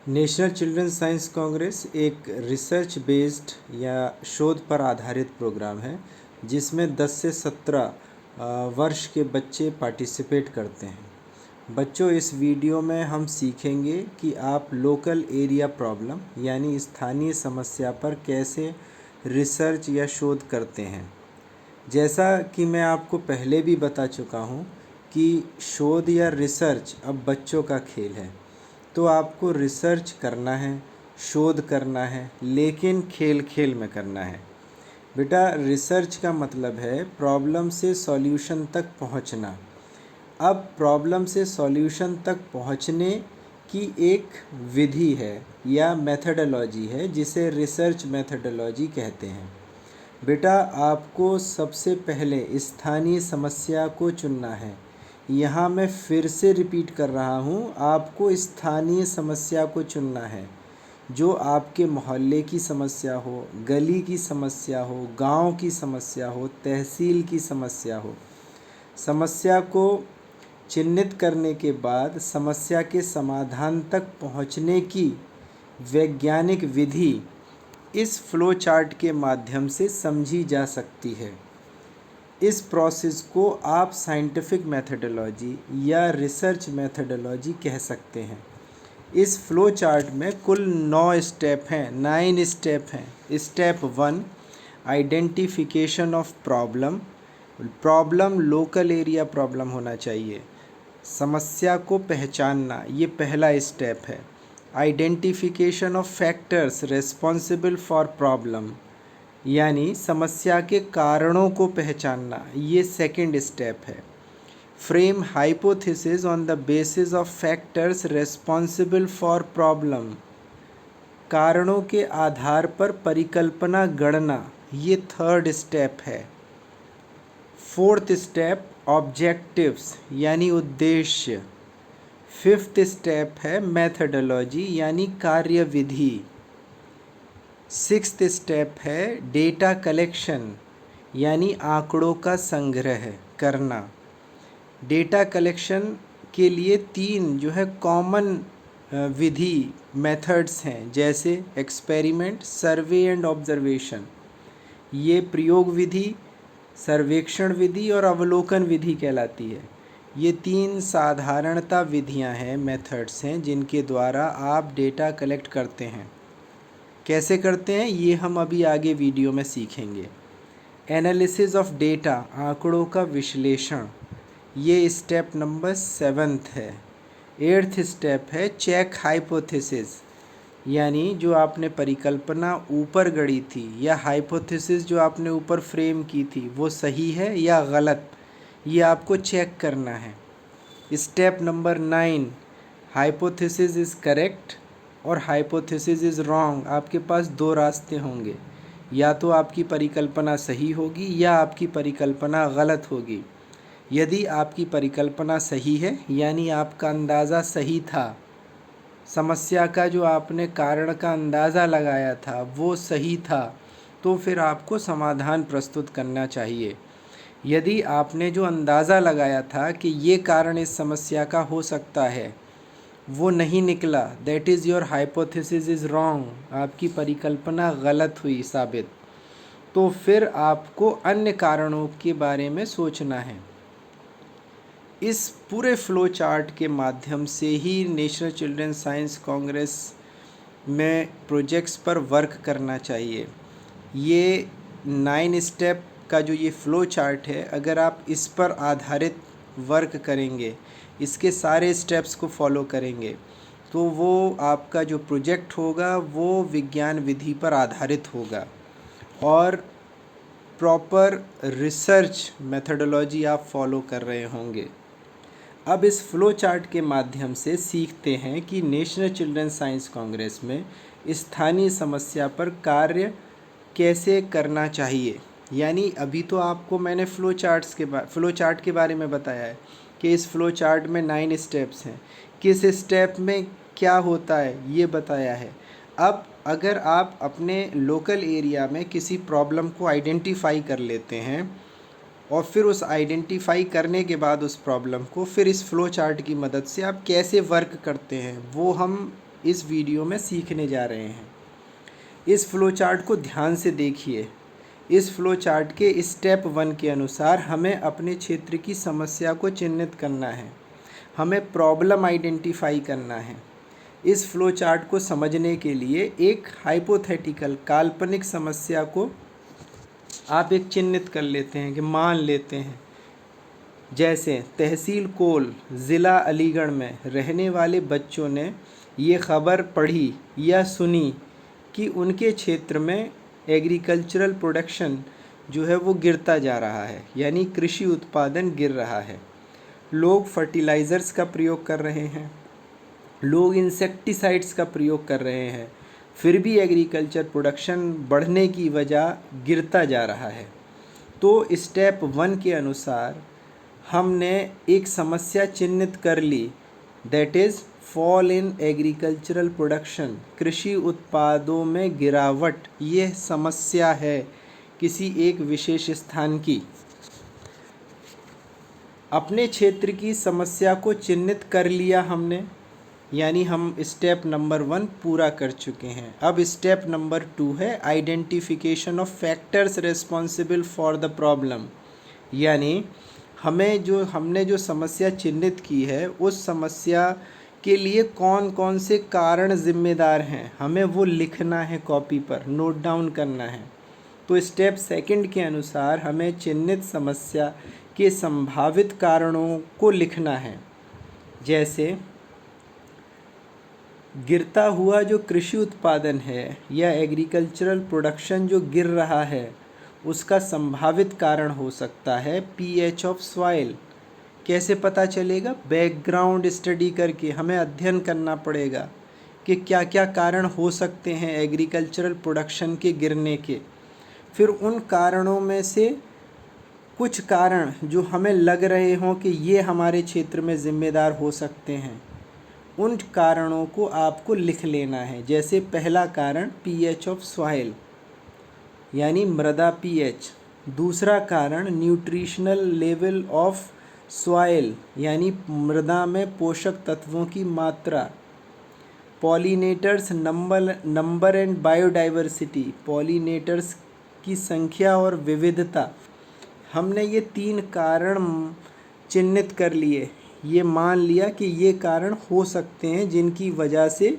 National children's science Congress एक research based या शोध पर आधारित प्रोग्राम है जिसमें 10 से 17 वर्ष के बच्चे पार्टिसिपेट करते हैं। बच्चों, इस वीडियो में हम सीखेंगे कि आप लोकल एरिया प्रॉब्लम यानी स्थानीय समस्या पर कैसे रिसर्च या शोध करते हैं। जैसा कि मैं आपको पहले भी बता चुका हूँ कि शोध या रिसर्च अब बच्चों का खेल है, तो आपको रिसर्च करना है, शोध करना है, लेकिन खेल खेल में करना है। बेटा, रिसर्च का मतलब है प्रॉब्लम से सॉल्यूशन तक पहुंचना। अब प्रॉब्लम से सॉल्यूशन तक पहुंचने की एक विधि है या मेथडोलॉजी है जिसे रिसर्च मेथडोलॉजी कहते हैं। बेटा, आपको सबसे पहले स्थानीय समस्या को चुनना है। यहाँ मैं फिर से रिपीट कर रहा हूँ, आपको स्थानीय समस्या को चुनना है जो आपके मोहल्ले की समस्या हो, गली की समस्या हो, गांव की समस्या हो, तहसील की समस्या हो। समस्या को चिन्हित करने के बाद समस्या के समाधान तक पहुँचने की वैज्ञानिक विधि इस फ्लो चार्ट के माध्यम से समझी जा सकती है। इस प्रोसेस को आप साइंटिफिक मेथडोलॉजी या रिसर्च मेथडोलॉजी कह सकते हैं। इस फ्लो चार्ट में कुल 9 स्टेप हैं, 9 स्टेप हैं। Step 1, identification of problem. Problem local area problem होना चाहिए। समस्या को पहचानना, ये पहला स्टेप है। Identification of factors responsible for problem, यानी समस्या के कारणों को पहचानना, ये सेकंड स्टेप है। Frame hypothesis on the basis of factors responsible for problem, कारणों के आधार पर परिकल्पना गढ़ना, ये थर्ड स्टेप है। फोर्थ स्टेप ऑब्जेक्टिव्स यानी उद्देश्य। फिफ्थ स्टेप है मेथडोलॉजी यानी कार्यविधि। सिक्स्थ स्टेप है डेटा कलेक्शन यानी आंकड़ों का संग्रह करना। डेटा कलेक्शन के लिए 3 जो है कॉमन विधि मेथड्स हैं, जैसे एक्सपेरिमेंट, सर्वे एंड ऑब्जर्वेशन। ये प्रयोग विधि, सर्वेक्षण विधि और अवलोकन विधि कहलाती है। ये 3 साधारणता विधियां हैं, मेथड्स हैं, जिनके द्वारा आप डेटा कलेक्ट करते हैं। कैसे करते हैं ये हम अभी आगे वीडियो में सीखेंगे। एनालिसिस ऑफ डेटा, आंकड़ों का विश्लेषण, ये स्टेप नंबर 7 है। 8th स्टेप है चेक हाइपोथेसिस, यानी जो आपने परिकल्पना ऊपर गढ़ी थी या हाइपोथेसिस जो आपने ऊपर फ्रेम की थी वो सही है या गलत, ये आपको चेक करना है। Step number 9, hypothesis is correct और हाइपोथेसिस इज़ रॉन्ग। आपके पास 2 रास्ते होंगे, या तो आपकी परिकल्पना सही होगी या आपकी परिकल्पना गलत होगी। यदि आपकी परिकल्पना सही है यानी आपका अंदाज़ा सही था, समस्या का जो आपने कारण का अंदाज़ा लगाया था वो सही था, तो फिर आपको समाधान प्रस्तुत करना चाहिए। यदि आपने जो अंदाज़ा लगाया था कि ये कारण इस समस्या का हो सकता है वो नहीं निकला, that is your hypothesis is wrong, आपकी परिकल्पना गलत हुई साबित, तो फिर आपको अन्य कारणों के बारे में सोचना है। इस पूरे फ्लो चार्ट के माध्यम से ही नेशनल चिल्ड्रन साइंस कांग्रेस में प्रोजेक्ट्स पर वर्क करना चाहिए। ये 9 स्टेप का जो ये फ्लो चार्ट है, अगर आप इस पर आधारित वर्क करेंगे, इसके सारे स्टेप्स को फॉलो करेंगे, तो वो आपका जो प्रोजेक्ट होगा वो विज्ञान विधि पर आधारित होगा और प्रॉपर रिसर्च मेथडोलॉजी आप फॉलो कर रहे होंगे। अब इस फ्लो चार्ट के माध्यम से सीखते हैं कि नेशनल चिल्ड्रन साइंस कांग्रेस में स्थानीय समस्या पर कार्य कैसे करना चाहिए। यानी अभी तो आपको मैंने फ्लो चार्ट के बारे में बताया है कि इस फ्लो चार्ट में 9 स्टेप्स हैं, किस स्टेप में क्या होता है ये बताया है। अब अगर आप अपने लोकल एरिया में किसी प्रॉब्लम को आइडेंटिफाई कर लेते हैं और फिर उस आइडेंटिफाई करने के बाद उस प्रॉब्लम को फिर इस फ्लो चार्ट की मदद से आप कैसे वर्क करते हैं वो हम इस वीडियो में सीखने जा रहे हैं। इस फ्लो चार्ट को ध्यान से देखिए। इस फ्लो चार्ट के स्टेप 1 के अनुसार हमें अपने क्षेत्र की समस्या को चिन्हित करना है, हमें प्रॉब्लम आइडेंटिफाई करना है। इस फ्लो चार्ट को समझने के लिए एक हाइपोथेटिकल काल्पनिक समस्या को आप एक चिन्हित कर लेते हैं कि मान लेते हैं, जैसे तहसील कोल ज़िला अलीगढ़ में रहने वाले बच्चों ने ये खबर पढ़ी या सुनी कि उनके क्षेत्र में एग्रीकल्चरल प्रोडक्शन जो है वो गिरता जा रहा है, यानी कृषि उत्पादन गिर रहा है। लोग फर्टिलाइज़र्स का प्रयोग कर रहे हैं, लोग इंसेक्टिसाइड्स का प्रयोग कर रहे हैं, फिर भी एग्रीकल्चर प्रोडक्शन बढ़ने की वजह गिरता जा रहा है। तो स्टेप 1 के अनुसार हमने एक समस्या चिन्हित कर ली, that is fall in agricultural production, कृषि उत्पादों में गिरावट। ये समस्या है किसी एक विशेष स्थान की। अपने क्षेत्र की समस्या को चिन्हित कर लिया हमने, यानी हम स्टेप नंबर 1 पूरा कर चुके हैं। अब स्टेप नंबर 2 है identification of factors responsible for the problem, यानी हमने जो समस्या चिन्हित की है उस समस्या के लिए कौन कौन से कारण जिम्मेदार हैं, हमें वो लिखना है, कॉपी पर नोट डाउन करना है। तो स्टेप 2 के अनुसार हमें चिन्हित समस्या के संभावित कारणों को लिखना है, जैसे गिरता हुआ जो कृषि उत्पादन है या एग्रीकल्चरल प्रोडक्शन जो गिर रहा है उसका संभावित कारण हो सकता है पीएच ऑफ सॉइल। कैसे पता चलेगा? बैकग्राउंड स्टडी करके हमें अध्ययन करना पड़ेगा कि क्या क्या कारण हो सकते हैं एग्रीकल्चरल प्रोडक्शन के गिरने के। फिर उन कारणों में से कुछ कारण जो हमें लग रहे हों कि ये हमारे क्षेत्र में ज़िम्मेदार हो सकते हैं, उन कारणों को आपको लिख लेना है। जैसे पहला कारण पीएच ऑफ सॉइल, यानी मृदा पीएच। दूसरा कारण न्यूट्रिशनल लेवल ऑफ सॉइल, यानी मृदा में पोषक तत्वों की मात्रा। Pollinators number and biodiversity, pollinators की संख्या और विविधता। हमने ये 3 कारण चिन्हित कर लिए, ये मान लिया कि ये कारण हो सकते हैं जिनकी वजह से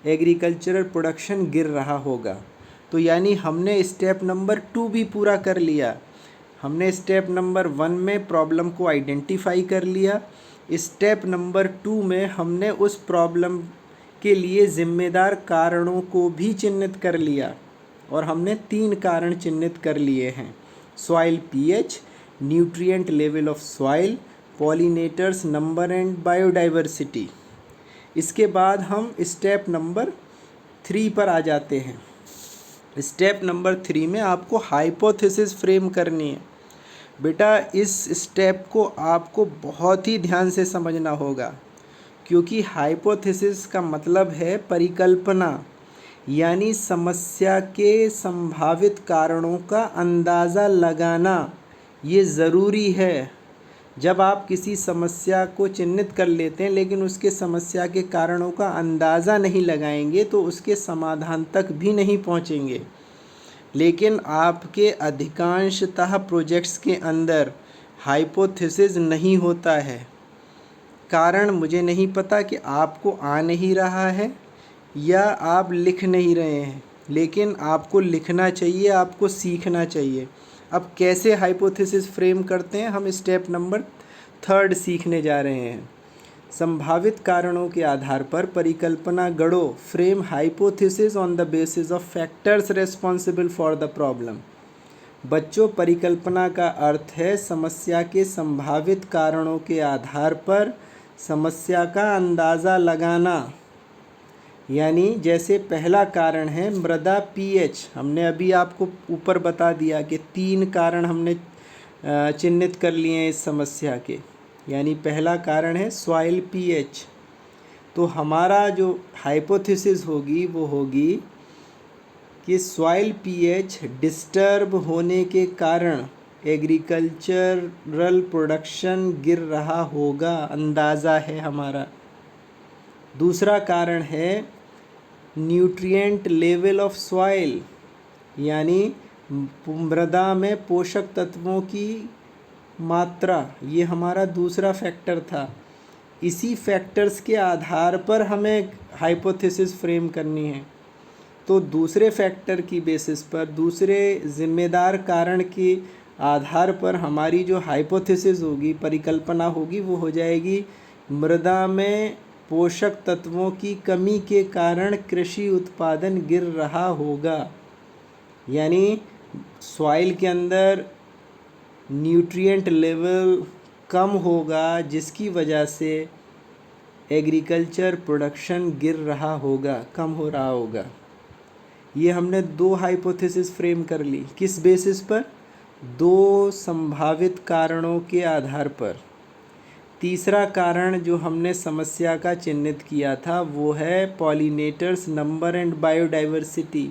एग्रीकल्चरल प्रोडक्शन गिर रहा होगा। तो यानी हमने स्टेप नंबर 2 भी पूरा कर लिया। हमने स्टेप नंबर 1 में प्रॉब्लम को आइडेंटिफाई कर लिया, स्टेप नंबर 2 में हमने उस प्रॉब्लम के लिए ज़िम्मेदार कारणों को भी चिन्हित कर लिया और हमने 3 कारण चिन्हित कर लिए हैं: soil pH, nutrient level of soil, pollinators number and biodiversity. इसके बाद हम स्टेप नंबर 3 पर आ जाते हैं। स्टेप नंबर 3 में आपको हाइपोथेसिस फ्रेम करनी है। बेटा इस स्टेप को आपको बहुत ही ध्यान से समझना होगा, क्योंकि हाइपोथेसिस का मतलब है परिकल्पना, यानी समस्या के संभावित कारणों का अंदाज़ा लगाना। ये ज़रूरी है। जब आप किसी समस्या को चिन्हित कर लेते हैं लेकिन उसके समस्या के कारणों का अंदाज़ा नहीं लगाएंगे तो उसके समाधान तक भी नहीं पहुंचेंगे। लेकिन आपके अधिकांशतः प्रोजेक्ट्स के अंदर हाइपोथेसिस नहीं होता है। कारण मुझे नहीं पता कि आपको आ नहीं रहा है या आप लिख नहीं रहे हैं, लेकिन आपको लिखना चाहिए, आपको सीखना चाहिए। अब कैसे हाइपोथेसिस फ्रेम करते हैं, हम स्टेप नंबर 3 सीखने जा रहे हैं। संभावित कारणों के आधार पर परिकल्पना गढ़ो, frame hypothesis on the basis of factors responsible for the problem. बच्चों, परिकल्पना का अर्थ है समस्या के संभावित कारणों के आधार पर समस्या का अंदाज़ा लगाना। यानी जैसे पहला कारण है मृदा पीएच, हमने अभी आपको ऊपर बता दिया कि 3 कारण हमने चिन्हित कर लिए हैं इस समस्या के। यानी पहला कारण है सॉइल पीएच। तो हमारा जो हाइपोथेसिस होगी वो होगी कि सॉइल पीएच डिस्टर्ब होने के कारण एग्रीकल्चरल प्रोडक्शन गिर रहा होगा, अंदाज़ा है हमारा। दूसरा कारण है न्यूट्रिएंट लेवल ऑफ सॉइल, यानी मृदा में पोषक तत्वों की मात्रा, ये हमारा दूसरा फैक्टर था। इसी फैक्टर्स के आधार पर हमें हाइपोथेसिस फ्रेम करनी है। तो दूसरे फैक्टर की बेसिस पर, दूसरे जिम्मेदार कारण के आधार पर हमारी जो हाइपोथेसिस होगी, परिकल्पना होगी, वो हो जाएगी मृदा में पोषक तत्वों की कमी के कारण कृषि उत्पादन गिर रहा होगा। यानी सॉइल के अंदर न्यूट्रिएंट लेवल कम होगा, जिसकी वजह से एग्रीकल्चर प्रोडक्शन गिर रहा होगा, कम हो रहा होगा। ये हमने दो हाइपोथेसिस फ्रेम कर ली। किस बेसिस पर? दो संभावित कारणों के आधार पर। तीसरा कारण जो हमने समस्या का चिन्हित किया था वो है पॉलिनेटर्स नंबर एंड बायोडाइवर्सिटी,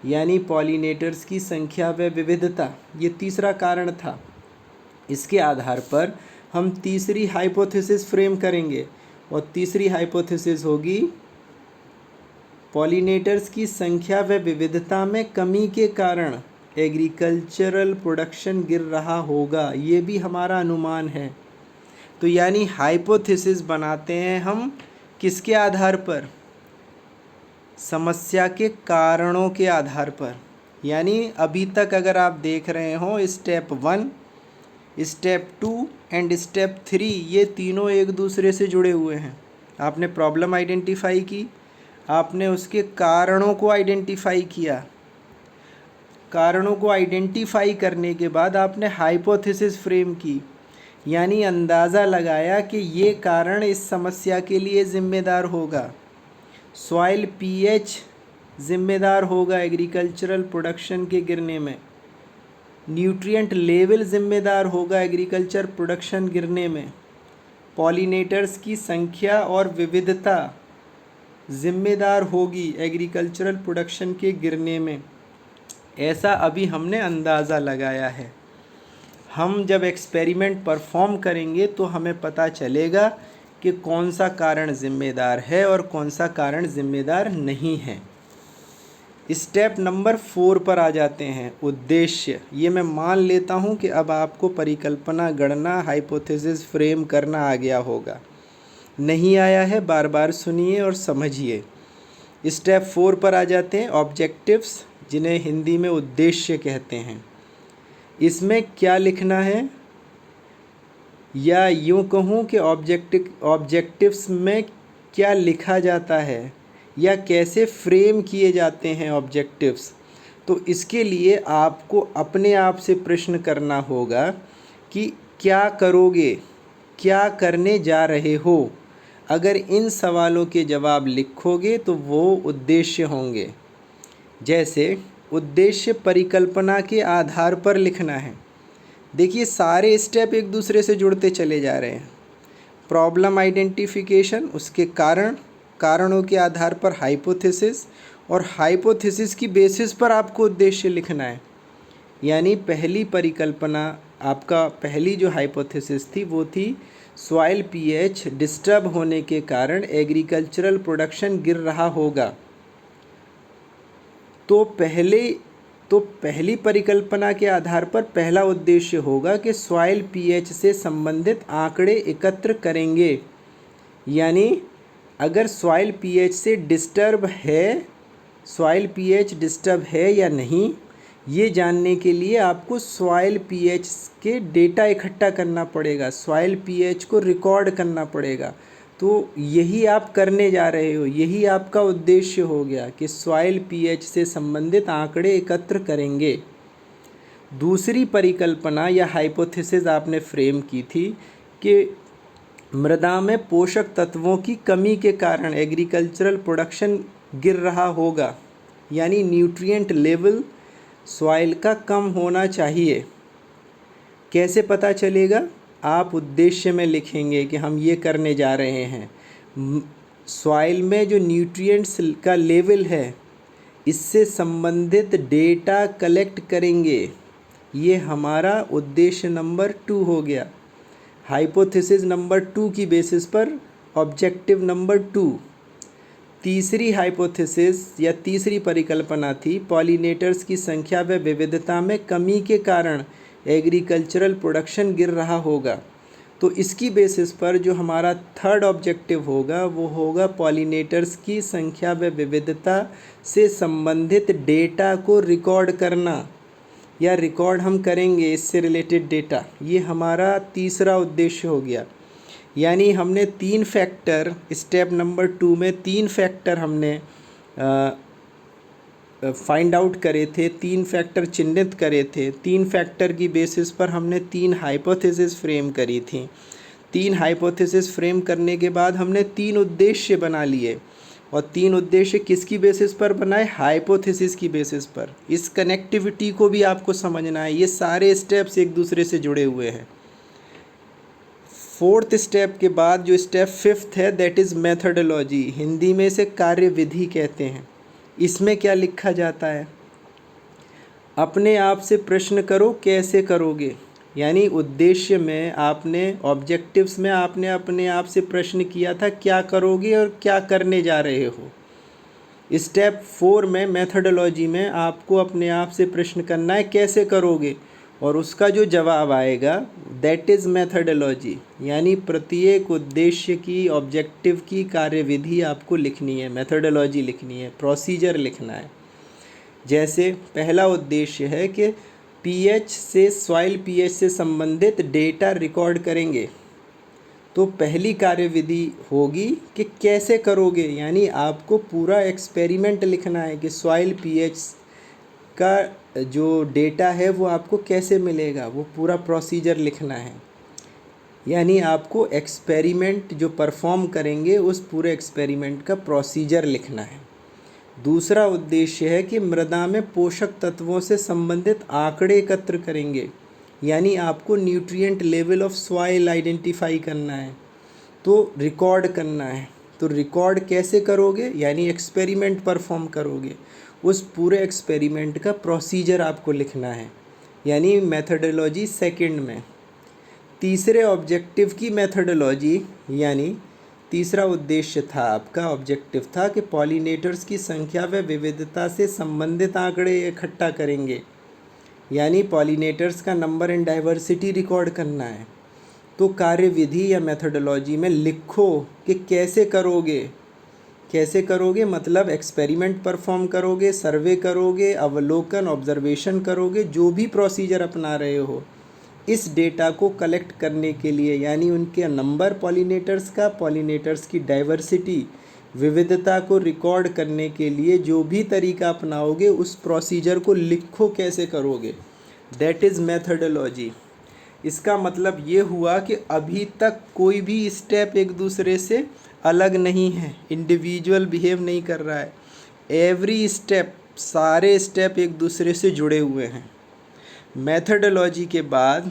यानी पॉलिनेटर्स की संख्या व विविधता। ये तीसरा कारण था। इसके आधार पर हम तीसरी हाइपोथेसिस फ्रेम करेंगे और तीसरी हाइपोथेसिस होगी पॉलिनेटर्स की संख्या व विविधता में कमी के कारण एग्रीकल्चरल प्रोडक्शन गिर रहा होगा। ये भी हमारा अनुमान है। तो यानी हाइपोथेसिस बनाते हैं हम किसके आधार पर? समस्या के कारणों के आधार पर। यानी अभी तक अगर आप देख रहे हो स्टेप 1, स्टेप 2 एंड स्टेप 3, ये तीनों एक दूसरे से जुड़े हुए हैं। आपने प्रॉब्लम आइडेंटिफाई की, आपने उसके कारणों को आइडेंटिफाई किया, कारणों को आइडेंटिफाई करने के बाद आपने हाइपोथेसिस फ्रेम की, यानी अंदाज़ा लगाया कि ये कारण इस समस्या के लिए ज़िम्मेदार होगा। सॉइल पीएच ज़िम्मेदार होगा एग्रीकल्चरल प्रोडक्शन के गिरने में, न्यूट्रिएंट लेवल ज़िम्मेदार होगा एग्रीकल्चर प्रोडक्शन गिरने में, पॉलिनेटर्स की संख्या और विविधता ज़िम्मेदार होगी एग्रीकल्चरल प्रोडक्शन के गिरने में। ऐसा अभी हमने अंदाज़ा लगाया है। हम जब एक्सपेरिमेंट परफॉर्म करेंगे तो हमें पता चलेगा कि कौन सा कारण ज़िम्मेदार है और कौन सा कारण ज़िम्मेदार नहीं है। स्टेप नंबर 4 पर आ जाते हैं, उद्देश्य। ये मैं मान लेता हूँ कि अब आपको परिकल्पना गणना, हाइपोथेसिस फ्रेम करना आ गया होगा। नहीं आया है, बार बार सुनिए और समझिए। स्टेप 4 पर आ जाते हैं, ऑब्जेक्टिव्स, जिन्हें हिंदी में उद्देश्य कहते हैं। इसमें क्या लिखना है, या यूँ कहूँ कि ऑब्जेक्टिव्स में क्या लिखा जाता है या कैसे फ्रेम किए जाते हैं ऑब्जेक्टिव्स। तो इसके लिए आपको अपने आप से प्रश्न करना होगा कि क्या करोगे, क्या करने जा रहे हो। अगर इन सवालों के जवाब लिखोगे तो वो उद्देश्य होंगे। जैसे उद्देश्य परिकल्पना के आधार पर लिखना है। देखिए सारे स्टेप एक दूसरे से जुड़ते चले जा रहे हैं। प्रॉब्लम आइडेंटिफिकेशन, उसके कारणों के आधार पर हाइपोथेसिस, और हाइपोथेसिस की बेसिस पर आपको उद्देश्य लिखना है। यानी पहली परिकल्पना, आपका पहली जो हाइपोथेसिस थी वो थी सॉइल पीएच डिस्टर्ब होने के कारण एग्रीकल्चरल प्रोडक्शन गिर रहा होगा। तो पहली परिकल्पना के आधार पर पहला उद्देश्य होगा कि सॉइल पीएच से संबंधित आंकड़े एकत्र करेंगे। यानी अगर सॉइल पीएच डिस्टर्ब है या नहीं, ये जानने के लिए आपको सॉइल पीएच के डेटा इकट्ठा करना पड़ेगा, सॉइल पीएच को रिकॉर्ड करना पड़ेगा। तो यही आप करने जा रहे हो, यही आपका उद्देश्य हो गया कि सॉइल पीएच से संबंधित आंकड़े एकत्र करेंगे। दूसरी परिकल्पना या हाइपोथेसिस आपने फ्रेम की थी कि मृदा में पोषक तत्वों की कमी के कारण एग्रीकल्चरल प्रोडक्शन गिर रहा होगा। यानी न्यूट्रिएंट लेवल सॉइल का कम होना चाहिए। कैसे पता चलेगा? आप उद्देश्य में लिखेंगे कि हम ये करने जा रहे हैं। सॉइल में जो न्यूट्रिएंट्स का लेवल है, इससे संबंधित डेटा कलेक्ट करेंगे। ये हमारा उद्देश्य नंबर 2 हो गया। हाइपोथेसिस नंबर 2 की बेसिस पर ऑब्जेक्टिव नंबर 2, तीसरी हाइपोथेसिस या तीसरी परिकल्पना थी, पॉलिनेटर्स की संख्या व विविधता में कमी के कारण एग्रीकल्चरल प्रोडक्शन गिर रहा होगा। तो इसकी बेसिस पर जो हमारा थर्ड ऑब्जेक्टिव होगा वो होगा पॉलिनेटर्स की संख्या व विविधता से संबंधित डेटा को रिकॉर्ड करना, या रिकॉर्ड हम करेंगे इससे रिलेटेड डेटा। ये हमारा तीसरा उद्देश्य हो गया। यानी हमने 3 फैक्टर, स्टेप नंबर 2 में 3 फैक्टर हमने फाइंड आउट करे थे, 3 फैक्टर चिन्हित करे थे। 3 फैक्टर की बेसिस पर हमने 3 हाइपोथेसिस फ्रेम करी थी। 3 हाइपोथेसिस फ्रेम करने के बाद हमने 3 उद्देश्य बना लिए, और 3 उद्देश्य किसकी बेसिस पर बनाए? हाइपोथेसिस की बेसिस पर। इस कनेक्टिविटी को भी आपको समझना है, ये सारे स्टेप्स एक दूसरे से जुड़े हुए हैं। 4th स्टेप के बाद जो स्टेप 5th है, दैट इज़ मेथडोलॉजी, हिंदी में इसे कार्यविधि कहते हैं। इसमें क्या लिखा जाता है? अपने आप से प्रश्न करो कैसे करोगे। यानी उद्देश्य में आपने, ऑब्जेक्टिव्स में आपने अपने आप से प्रश्न किया था क्या करोगे और क्या करने जा रहे हो। स्टेप 4 में मेथडोलॉजी में आपको अपने आप से प्रश्न करना है कैसे करोगे, और उसका जो जवाब आएगा दैट इज़ मेथडोलॉजी। यानी प्रत्येक उद्देश्य की, ऑब्जेक्टिव की कार्यविधि आपको लिखनी है, मेथडोलॉजी लिखनी है, प्रोसीजर लिखना है। जैसे पहला उद्देश्य है कि पीएच से, सॉइल पीएच से संबंधित डेटा रिकॉर्ड करेंगे। तो पहली कार्यविधि होगी कि कैसे करोगे, यानी आपको पूरा एक्सपेरिमेंट लिखना है कि सॉइल पीएच का जो डेटा है वो आपको कैसे मिलेगा, वो पूरा प्रोसीजर लिखना है। यानी आपको एक्सपेरिमेंट जो परफॉर्म करेंगे उस पूरे एक्सपेरिमेंट का प्रोसीजर लिखना है। दूसरा उद्देश्य है कि मृदा में पोषक तत्वों से संबंधित आंकड़े एकत्र करेंगे। यानी आपको nutrient level of soil identify करना है, तो रिकॉर्ड करना है। तो रिकॉर्ड कैसे करोगे? यानी एक्सपेरिमेंट परफॉर्म करोगे, उस पूरे एक्सपेरिमेंट का प्रोसीजर आपको लिखना है, यानी मेथडोलॉजी सेकंड में। तीसरे ऑब्जेक्टिव की मेथडोलॉजी, यानी तीसरा उद्देश्य था आपका, ऑब्जेक्टिव था कि पॉलिनेटर्स की संख्या व विविधता से संबंधित आंकड़े इकट्ठा करेंगे। यानी पॉलिनेटर्स का नंबर एंड डाइवर्सिटी रिकॉर्ड करना है। तो कार्यविधि या मेथडोलॉजी में लिखो कि कैसे करोगे। कैसे करोगे मतलब एक्सपेरिमेंट परफॉर्म करोगे, सर्वे करोगे, अवलोकन, ऑब्जर्वेशन करोगे, जो भी प्रोसीजर अपना रहे हो इस डेटा को कलेक्ट करने के लिए। यानी उनके नंबर पॉलिनेटर्स का, पॉलिनेटर्स की डाइवर्सिटी, विविधता को रिकॉर्ड करने के लिए जो भी तरीका अपनाओगे उस प्रोसीजर को लिखो कैसे करोगे। That is methodology. इसका मतलब ये हुआ कि अभी तक कोई भी स्टेप एक दूसरे से अलग नहीं है, इंडिविजुअल बिहेव नहीं कर रहा है। एवरी स्टेप, सारे स्टेप एक दूसरे से जुड़े हुए हैं। मेथडोलॉजी के बाद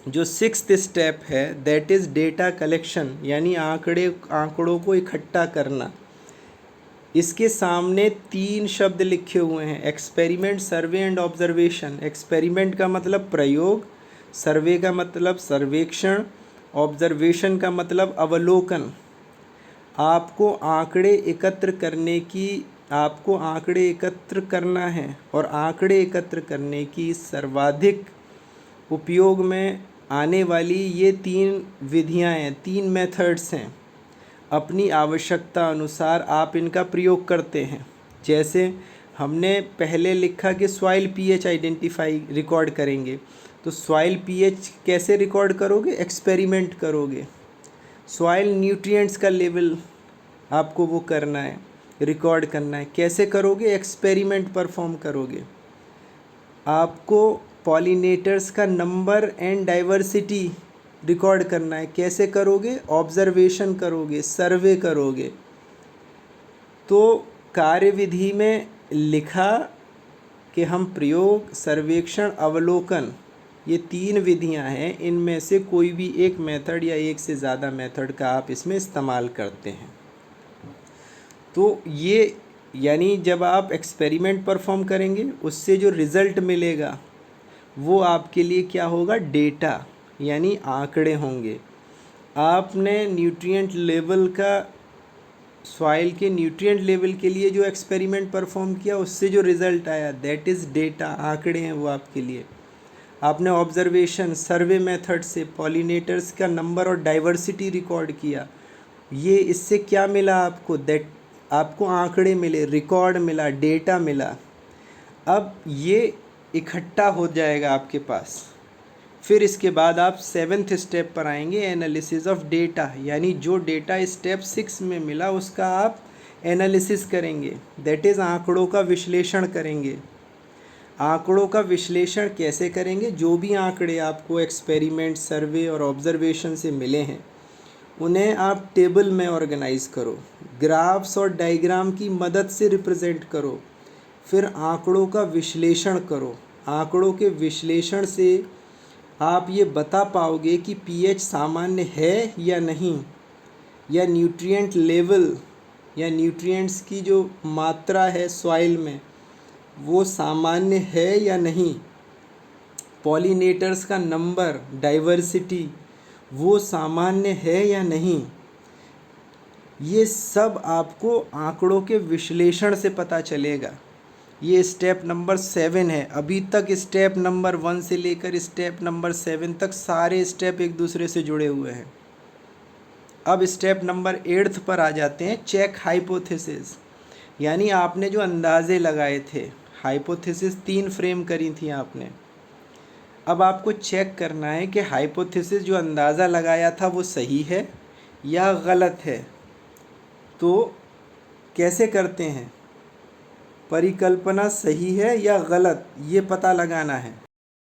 जो 6th स्टेप है दैट इज़ डेटा कलेक्शन, यानी आंकड़ों को इकट्ठा करना। इसके सामने 3 शब्द लिखे हुए हैं, experiment, survey and observation. Experiment का मतलब प्रयोग, सर्वे का मतलब सर्वेक्षण, ऑब्जर्वेशन का मतलब अवलोकन। आपको आंकड़े एकत्र करना है, और आंकड़े एकत्र करने की सर्वाधिक उपयोग में आने वाली ये 3 विधियां हैं, 3 मेथड्स हैं। अपनी आवश्यकता अनुसार आप इनका प्रयोग करते हैं। जैसे हमने पहले लिखा कि सॉइल पीएच आइडेंटिफाई रिकॉर्ड करेंगे, तो सॉइल पीएच कैसे रिकॉर्ड करोगे? एक्सपेरिमेंट करोगे। सॉइल न्यूट्रिएंट्स का लेवल आपको वो करना है, रिकॉर्ड करना है। कैसे करोगे? एक्सपेरिमेंट परफॉर्म करोगे। आपको पॉलिनेटर्स का नंबर एंड डाइवर्सिटी रिकॉर्ड करना है। कैसे करोगे? ऑब्जर्वेशन करोगे, सर्वे करोगे। तो कार्यविधि में लिखा कि हम प्रयोग, सर्वेक्षण, अवलोकन, ये 3 विधियां हैं, इनमें से कोई भी एक मेथड या एक से ज़्यादा मेथड का आप इसमें इस्तेमाल करते हैं। तो ये यानी जब आप एक्सपेरिमेंट परफॉर्म करेंगे उससे जो रिज़ल्ट मिलेगा वो आपके लिए क्या होगा? डेटा, यानी आंकड़े होंगे। आपने न्यूट्रिएंट लेवल का, सॉइल के न्यूट्रिएंट लेवल के लिए जो एक्सपेरिमेंट परफॉर्म किया उससे जो रिज़ल्ट आया दैट इज़ डेटा, आंकड़े हैं वो आपके लिए। आपने ऑब्जर्वेशन सर्वे मेथड से पॉलिनेटर्स का नंबर और डाइवर्सिटी रिकॉर्ड किया, ये इससे क्या मिला आपको, दैट आपको आंकड़े मिले, रिकॉर्ड मिला, डेटा मिला। अब ये इकट्ठा हो जाएगा आपके पास। फिर इसके बाद आप 7th स्टेप पर आएंगे, एनालिसिस ऑफ डेटा, यानी जो डेटा स्टेप 6 में मिला उसका आप एनालिसिस करेंगे, दैट इज़ आंकड़ों का विश्लेषण करेंगे। आंकड़ों का विश्लेषण कैसे करेंगे, जो भी आंकड़े आपको एक्सपेरिमेंट, सर्वे और ऑब्जर्वेशन से मिले हैं उन्हें आप टेबल में ऑर्गेनाइज करो, ग्राफ्स और डायग्राम की मदद से रिप्रेजेंट करो, फिर आंकड़ों का विश्लेषण करो। आंकड़ों के विश्लेषण से आप ये बता पाओगे कि पीएच सामान्य है या नहीं, या न्यूट्रिएंट लेवल या न्यूट्रिएंट्स की जो मात्रा है सॉइल में वो सामान्य है या नहीं, पॉलिनेटर्स का नंबर, डाइवर्सिटी वो सामान्य है या नहीं। ये सब आपको आंकड़ों के विश्लेषण से पता चलेगा। ये स्टेप नंबर 7 है। अभी तक स्टेप नंबर 1 से लेकर स्टेप नंबर 7 तक सारे स्टेप एक दूसरे से जुड़े हुए हैं। अब स्टेप नंबर 8 पर आ जाते हैं, चेक हाइपोथेसिस, यानी आपने जो अंदाजे लगाए थे, हाइपोथेसिस 3 फ्रेम करी थी आपने। अब आपको चेक करना है कि हाइपोथेसिस जो अंदाज़ा लगाया था वो सही है या गलत है। तो कैसे करते हैं, परिकल्पना सही है या गलत ये पता लगाना है।